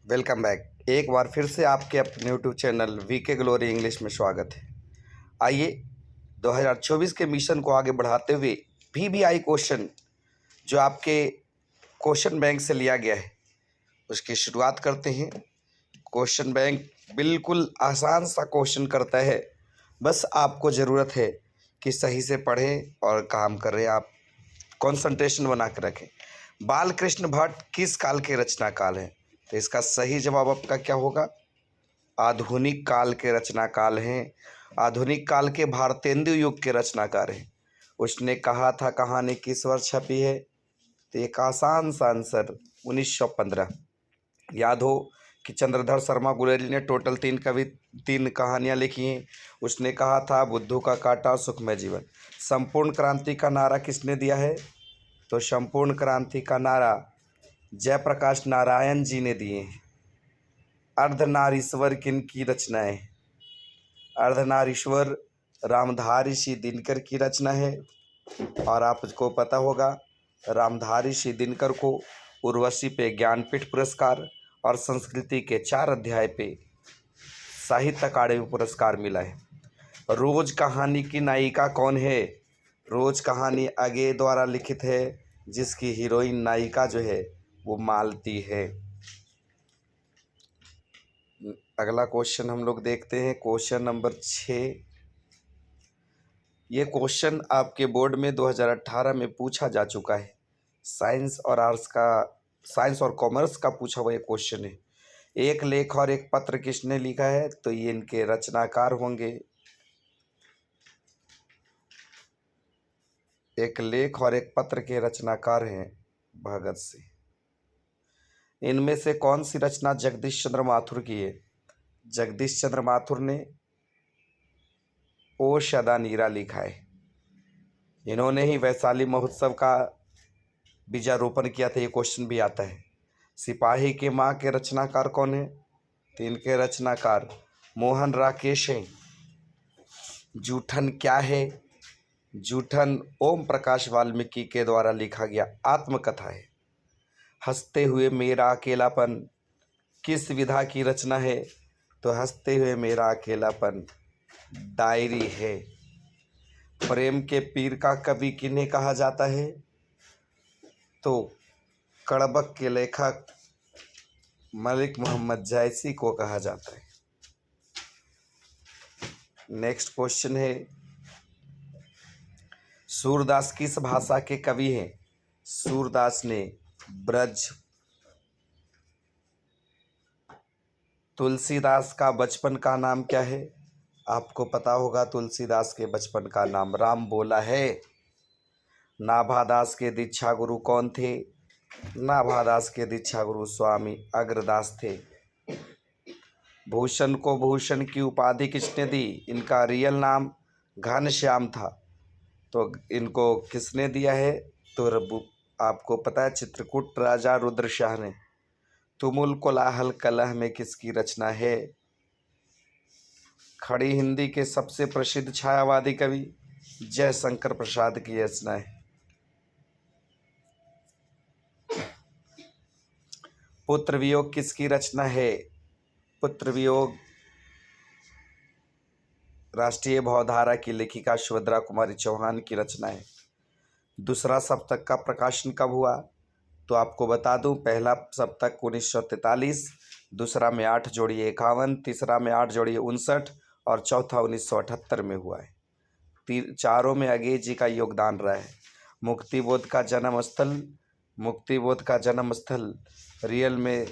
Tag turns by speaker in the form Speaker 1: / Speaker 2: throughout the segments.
Speaker 1: Welcome back. एक बार फिर से आपके अपने YouTube channel VK glory English में स्वागत है। आइए 2024 के मिशन को आगे बढ़ाते हुए पीबीआई क्वेश्चन जो आपके क्वेश्चन बैंक से लिया गया है उसकी शुरुआत करते हैं। क्वेश्चन बैंक बिल्कुल आसान सा क्वेश्चन करता है, बस आपको ज़रूरत है कि सही से पढ़ें और काम करें, आप कंसंट्रेशन बना के रखें। बालकृष्ण भट्ट किस काल के रचनाकाल हैं? तो इसका सही जवाब आपका क्या होगा? आधुनिक काल के रचनाकाल हैं। आधुनिक काल के भारतेंदु युग के रचनाकार हैं। उसने कहा था कहानी किस वर्ष छपी है? तो एक आसान सा आंसर 1915। याद हो कि चंद्रधर शर्मा गुलेरिया ने टोटल तीन कहानियाँ लिखी हैं। उसने कहा था बुद्धू का कांटा सुखमय जीवन। संपूर्ण क्रांति का नारा किसने दिया है? तो संपूर्ण क्रांति का नारा जयप्रकाश नारायण जी ने दिए हैं। अर्धनारीश्वर किनकी रचनाएं? अर्धनारीश्वर रामधारी सिंह दिनकर की रचना है। और आपको पता होगा रामधारी सिंह दिनकर को उर्वशी पे ज्ञानपीठ पुरस्कार और संस्कृति के 4 अध्याय पे साहित्य अकादमी पुरस्कार मिला है। रोज कहानी की नायिका कौन है? रोज कहानी अगे द्वारा लिखित है, जिसकी हीरोइन नायिका जो है वो मालती है। अगला क्वेश्चन हम लोग देखते हैं, क्वेश्चन नंबर 6। ये क्वेश्चन आपके बोर्ड में 2018 में पूछा जा चुका है। साइंस और कॉमर्स का पूछा हुआ ये क्वेश्चन है। एक लेख और एक पत्र किसने लिखा है? तो ये इनके रचनाकार होंगे। एक लेख और एक पत्र के रचनाकार हैं भगत सिंह। इनमें से कौन सी रचना जगदीश चंद्र माथुर की है? जगदीश चंद्र माथुर ने ओ सदा नीरा लिखा है। इन्होंने ही वैशाली महोत्सव का बीजारोपण किया था। ये क्वेश्चन भी आता है। सिपाही के माँ के रचनाकार कौन है? तो इनके रचनाकार मोहन राकेश हैं। जूठन क्या है? जूठन ओम प्रकाश वाल्मीकि के द्वारा लिखा गया आत्मकथा है। हंसते हुए मेरा अकेलापन किस विधा की रचना है? तो हंसते हुए मेरा अकेलापन डायरी है। प्रेम के पीर का कवि किन्हें कहा जाता है? तो कड़बक के लेखक मलिक मोहम्मद जैसी को कहा जाता है। नेक्स्ट क्वेश्चन है, सूरदास किस भाषा के कवि हैं? सूरदास ने ब्रज। तुलसीदास का बचपन का नाम क्या है? आपको पता होगा तुलसीदास के बचपन का नाम राम बोला है। नाभादास के दीक्षा गुरु कौन थे? नाभादास के दीक्षा गुरु स्वामी अग्रदास थे। भूषण को भूषण की उपाधि किसने दी? इनका रियल नाम घनश्याम था। तो इनको किसने दिया है? तो आपको पता है चित्रकूट राजा रुद्रशाह ने। तुमुल कोलाहल कलह में किसकी रचना है? खड़ी हिंदी के सबसे प्रसिद्ध छायावादी कवि जयशंकर प्रसाद की रचना है। पुत्र वियोग किसकी रचना है? पुत्र वियोग राष्ट्रीय भावधारा की लेखिका सुभद्रा कुमारी चौहान की रचना है। दूसरा सप्तक का प्रकाशन कब हुआ? तो आपको बता दूं, पहला सप्तक 1943, दूसरा में 8 जोड़िए 51, तीसरा में 8 जोड़िए 59 और चौथा 1978 में हुआ है। चारों में अगेय जी का योगदान रहा है। मुक्तिबोध का जन्म स्थल रियल में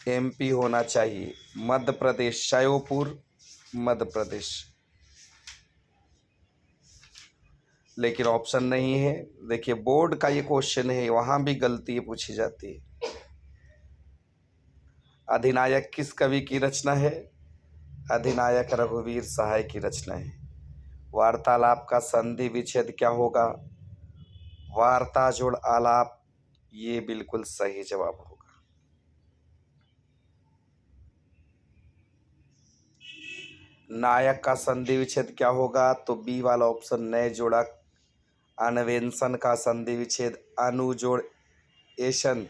Speaker 1: एमपी होना चाहिए, मध्य प्रदेश, श्योपुर मध्य प्रदेश, लेकिन ऑप्शन नहीं है। देखिए बोर्ड का ये क्वेश्चन है, वहां भी गलती पूछी जाती है। अधिनायक किस कवि की रचना है? अधिनायक रघुवीर सहाय की रचना है। वार्तालाप का संधि विच्छेद क्या होगा? वार्ता जोड़ आलाप, ये बिल्कुल सही जवाब होगा। नायक का संधि विच्छेद क्या होगा? तो बी वाला ऑप्शन नए जोड़ा। अन्वेषण का संधि विच्छेद अनु जोड़ एशन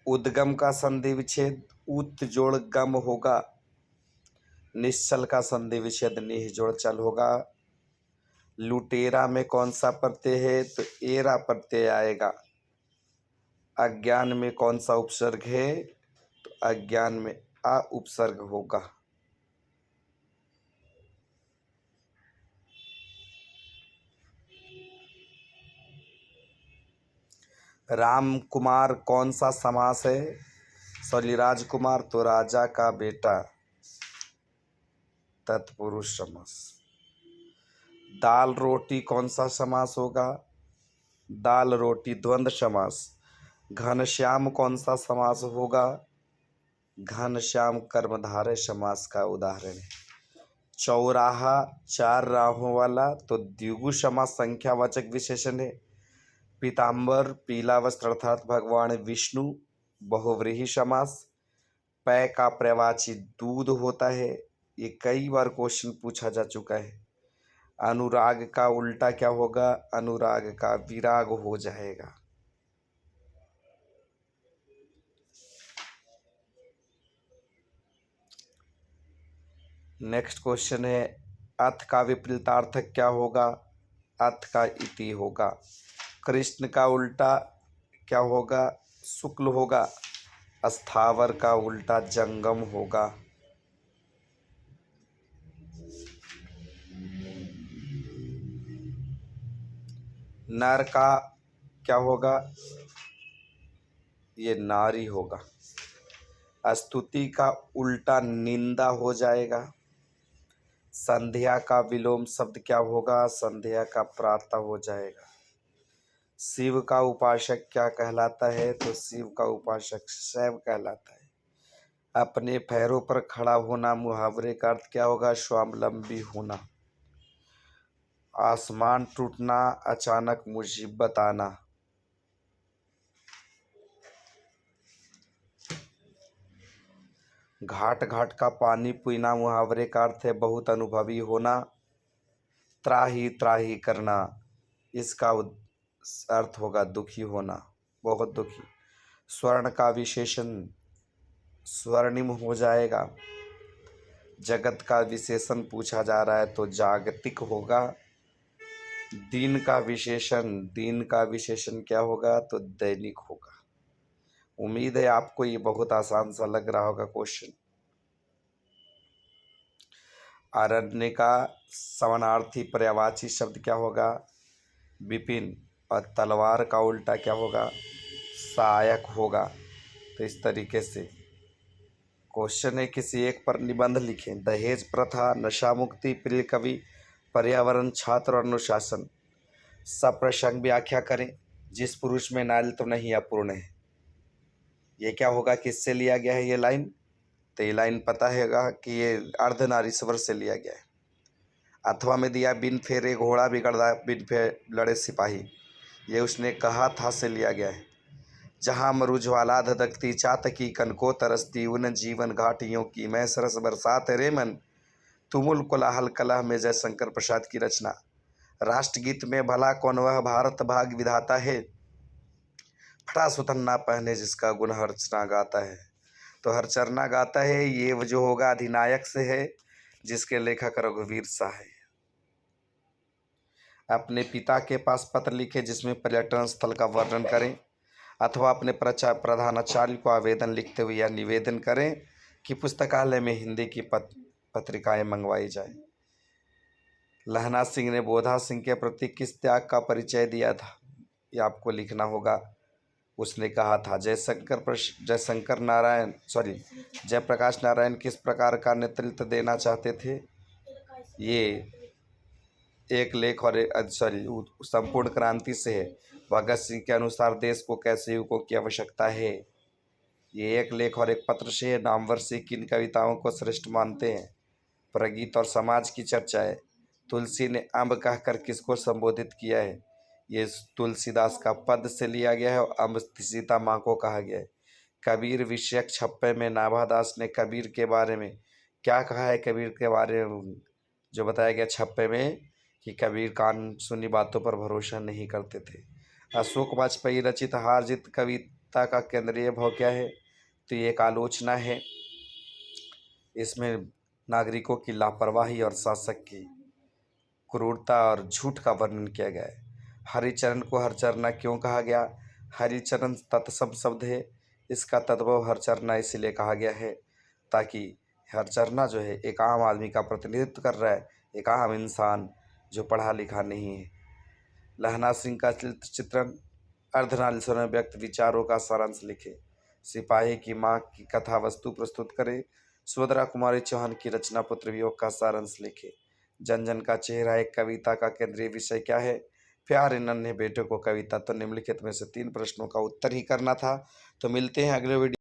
Speaker 1: उद्गम का संधि विच्छेद उत जोड़ गम होगा। निश्चल का संधि विच्छेद निह जोड़ चल होगा। लुटेरा में कौन सा प्रत्यय है, तो एरा प्रत्यय आएगा। अज्ञान में कौन सा उपसर्ग है, तो अज्ञान में आ उपसर्ग होगा। राम कुमार कौन सा समास है, सॉरी राजकुमार तो राजा का बेटा, तत्पुरुष समास। दाल रोटी कौन सा समास होगा, दाल रोटी द्वंद्व समास। घनश्याम कौन सा समास होगा, घनश्याम कर्मधारय समास का उदाहरण है। चौराहा चार राहों वाला तो द्विगु समास संख्यावाचक विशेषण है। पीताम्बर पीला वस्त्र अर्थात भगवान विष्णु बहुव्रीहि समास। पै का प्रवाची दूध होता है, ये कई बार क्वेश्चन पूछा जा चुका है। अनुराग का उल्टा क्या होगा, अनुराग का विराग हो जाएगा। नेक्स्ट क्वेश्चन है, अथ का विपरीतार्थ क्या होगा, अथ का इति होगा। कृष्ण का उल्टा क्या होगा, शुक्ल होगा। अस्थावर का उल्टा जंगम होगा। नर का क्या होगा, ये नारी होगा। स्तुति का उल्टा निंदा हो जाएगा। संध्या का विलोम शब्द क्या होगा, संध्या का प्रातः हो जाएगा। शिव का उपासक क्या कहलाता है, तो शिव का उपासक शैव कहलाता है। अपने पैरों पर खड़ा होना मुहावरे का अर्थ क्या होगा, स्वावलंबी होना। आसमान टूटना अचानक मुसीबत आना। घाट घाट का पानी पीना मुहावरे का अर्थ है बहुत अनुभवी होना। त्राही त्राही करना, इसका अर्थ होगा दुखी होना, बहुत दुखी। स्वर्ण का विशेषण स्वर्णिम हो जाएगा। जगत का विशेषण पूछा जा रहा है तो जागतिक होगा। दिन का विशेषण क्या होगा, तो दैनिक होगा। उम्मीद है आपको ये बहुत आसान सा लग रहा होगा क्वेश्चन। अरण्य का समानार्थी पर्यायवाची शब्द क्या होगा, विपिन। और तलवार का उल्टा क्या होगा, सहायक होगा। तो इस तरीके से क्वेश्चन है, किसी एक पर निबंध लिखें। दहेज प्रथा, नशा मुक्ति, प्रिय कवि, पर्यावरण, छात्र और अनुशासन। सप्रसंग व्याख्या करें। जिस पुरुष में नारी तो नहीं अपूर्ण है, ये क्या होगा, किससे लिया गया है ये लाइन, तो ये लाइन पता हैगा कि ये अर्धनारीश्वर से लिया गया है। अथवा में दिया बिन फेरे घोड़ा बिगड़ा बिन फेर लड़े सिपाही, ये उसने कहा था से लिया गया है। जहाँ मरुज्वाला धधकती चातकी कनको तरसती उन जीवन घाटियों की मैं सरस बरसात रे मन, तुमुल कोलाहल कलह में जयशंकर प्रसाद की रचना। राष्ट्रगीत में भला कौन वह भारत भाग विधाता है, फटा सुतन्ना पहने जिसका गुण हर्चना गाता है। तो हरचरना गाता है ये जो होगा अधिनायक से है, जिसके लेखक रघुवीर शाह है। अपने पिता के पास पत्र लिखे जिसमें पर्यटन स्थल का वर्णन करें, अथवा अपने प्रधानाचार्य को आवेदन लिखते हुए यह निवेदन करें कि पुस्तकालय में हिंदी की पत्रिकाएं मंगवाई जाए। लहना सिंह ने बोधा सिंह के प्रति किस त्याग का परिचय दिया था, ये आपको लिखना होगा। उसने कहा था जयप्रकाश नारायण किस प्रकार का नेतृत्व देना चाहते थे। ये एक लेख और संपूर्ण क्रांति से है। भगत सिंह के अनुसार देश को कैसे युवकों की आवश्यकता है, ये एक लेख और एक पत्र से है। नामवर सिंह किन कविताओं को श्रेष्ठ मानते हैं, प्रगीत और समाज की चर्चा है। तुलसी ने अम्ब कहकर किसको संबोधित किया है, ये तुलसीदास का पद से लिया गया है और अम्ब सीता माँ को कहा गया है। कबीर विषयक छप्पे में नाभादास ने कबीर के बारे में क्या कहा है, कबीर के बारे में जो बताया गया छप्पे में कि कबीर कान सुनी बातों पर भरोसा नहीं करते थे। अशोक वाजपेयी रचित हार जीत कविता कविता का केंद्रीय भाव क्या है? तो ये एक आलोचना है। इसमें नागरिकों की लापरवाही और शासक की क्रूरता और झूठ का वर्णन किया गया है। हरिचरण को हरचरना क्यों कहा गया? हरिचरण तत्सम शब्द है। इसका तद्भव हरचरना इसीलिए कहा गया है ताकि हरचरना जो है एक आम आदमी का प्रतिनिधित्व कर रहा है, एक आम इंसान जो पढ़ा लिखा नहीं है। लहना सिंह का चित्रण, अर्धनारीश्वर में व्यक्त विचारों का सारांश लिखे। सिपाही की माँ की कथा वस्तु प्रस्तुत करे। सुभद्रा कुमारी चौहान की रचना पुत्र वियोग का सारांश लिखे। जन जन का चेहरा एक कविता का केंद्रीय विषय क्या है? प्यारे नन्हे बेटे को कविता। तो निम्नलिखित में से 3 प्रश्नों का उत्तर ही करना था। तो मिलते हैं अगले वीडियो।